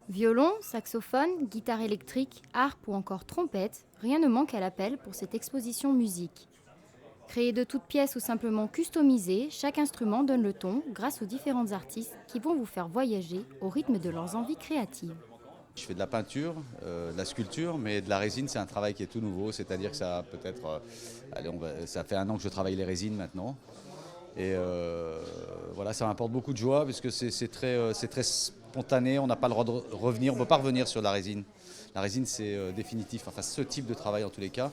Violon, saxophone, guitare électrique, harpe ou encore trompette, rien ne manque à l'appel pour cette exposition musique. Créé de toutes pièces ou simplement customisé, chaque instrument donne le ton grâce aux différents artistes qui vont vous faire voyager au rythme de leurs envies créatives. Je fais de la peinture, de la sculpture, mais de la résine, c'est un travail qui est tout nouveau. C'est-à-dire que ça peut-être, ça fait 1 an que je travaille les résines maintenant. Et voilà, ça m'apporte beaucoup de joie parce que c'est très spontané. On n'a pas le droit de revenir, on ne peut pas revenir sur la résine. La résine, c'est définitif. Enfin, ce type de travail en tous les cas.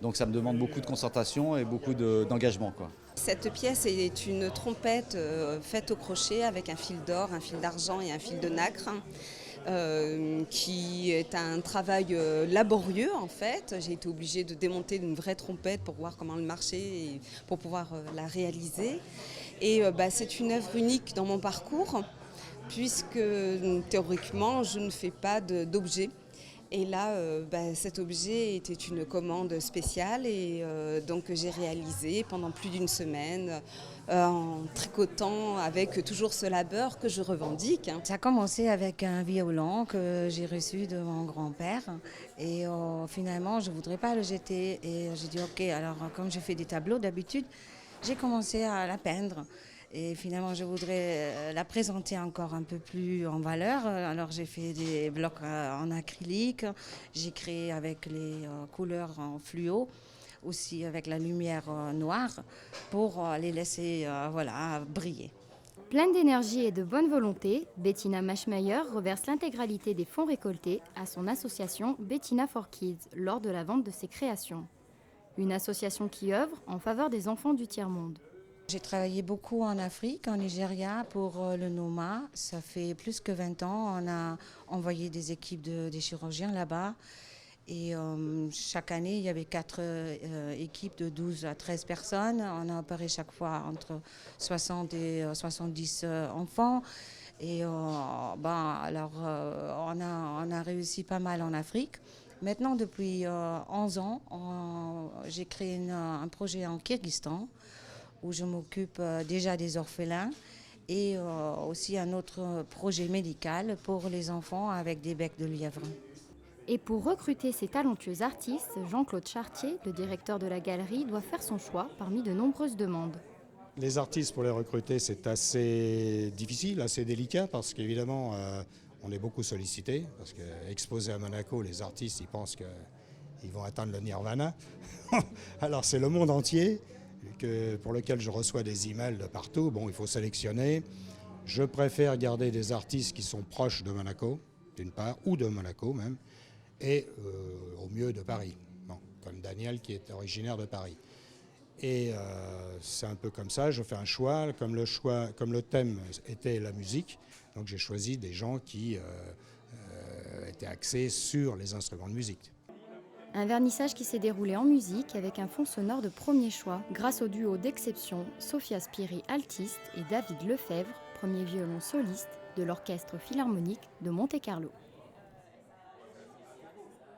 Donc, ça me demande beaucoup de concentration et beaucoup d'engagement, quoi. Cette pièce est une trompette faite au crochet avec un fil d'or, un fil d'argent et un fil de nacre. Qui est un travail laborieux en fait. J'ai été obligée de démonter une vraie trompette pour voir comment elle marchait et pour pouvoir la réaliser. Et c'est une œuvre unique dans mon parcours puisque théoriquement je ne fais pas d'objet. Et là, cet objet était une commande spéciale et donc j'ai réalisé pendant plus d'une semaine en tricotant avec toujours ce labeur que je revendique. Ça a commencé avec un violon que j'ai reçu de mon grand-père et finalement je ne voudrais pas le jeter et j'ai dit ok, alors comme je fais des tableaux d'habitude, j'ai commencé à la peindre. Et finalement, je voudrais la présenter encore un peu plus en valeur. Alors, j'ai fait des blocs en acrylique. J'ai créé avec les couleurs en fluo, aussi avec la lumière noire, pour les laisser briller. Pleine d'énergie et de bonne volonté, Bettina Maschmeyer reverse l'intégralité des fonds récoltés à son association Bettina for Kids lors de la vente de ses créations. Une association qui œuvre en faveur des enfants du tiers-monde. J'ai travaillé beaucoup en Afrique, en Nigeria, pour le Noma. Ça fait plus que 20 ans. On a envoyé des équipes des chirurgiens là-bas. Et chaque année, il y avait 4 équipes de 12 à 13 personnes. On a opéré chaque fois entre 60 et 70 enfants. Et on a réussi pas mal en Afrique. Maintenant, depuis 11 ans, j'ai créé un projet en Kyrgyzstan où je m'occupe déjà des orphelins et aussi un autre projet médical pour les enfants avec des becs de lièvre. Et pour recruter ces talentueux artistes, Jean-Claude Chartier, le directeur de la galerie, doit faire son choix parmi de nombreuses demandes. Les artistes, pour les recruter, c'est assez difficile, assez délicat, parce qu'évidemment, on est beaucoup sollicité, parce qu'exposés à Monaco, les artistes, ils pensent qu'ils vont atteindre le nirvana. Alors c'est le monde entier pour lequel je reçois des emails de partout. Bon, il faut sélectionner. Je préfère garder des artistes qui sont proches de Monaco, d'une part, ou de Monaco même, et au mieux de Paris, bon, comme Daniel qui est originaire de Paris. Et c'est un peu comme ça, je fais un choix, comme le thème était la musique, donc j'ai choisi des gens qui étaient axés sur les instruments de musique. Un vernissage qui s'est déroulé en musique avec un fond sonore de premier choix grâce au duo d'exception Sophia Spiri, altiste, et David Lefebvre, premier violon soliste de l'Orchestre Philharmonique de Monte-Carlo.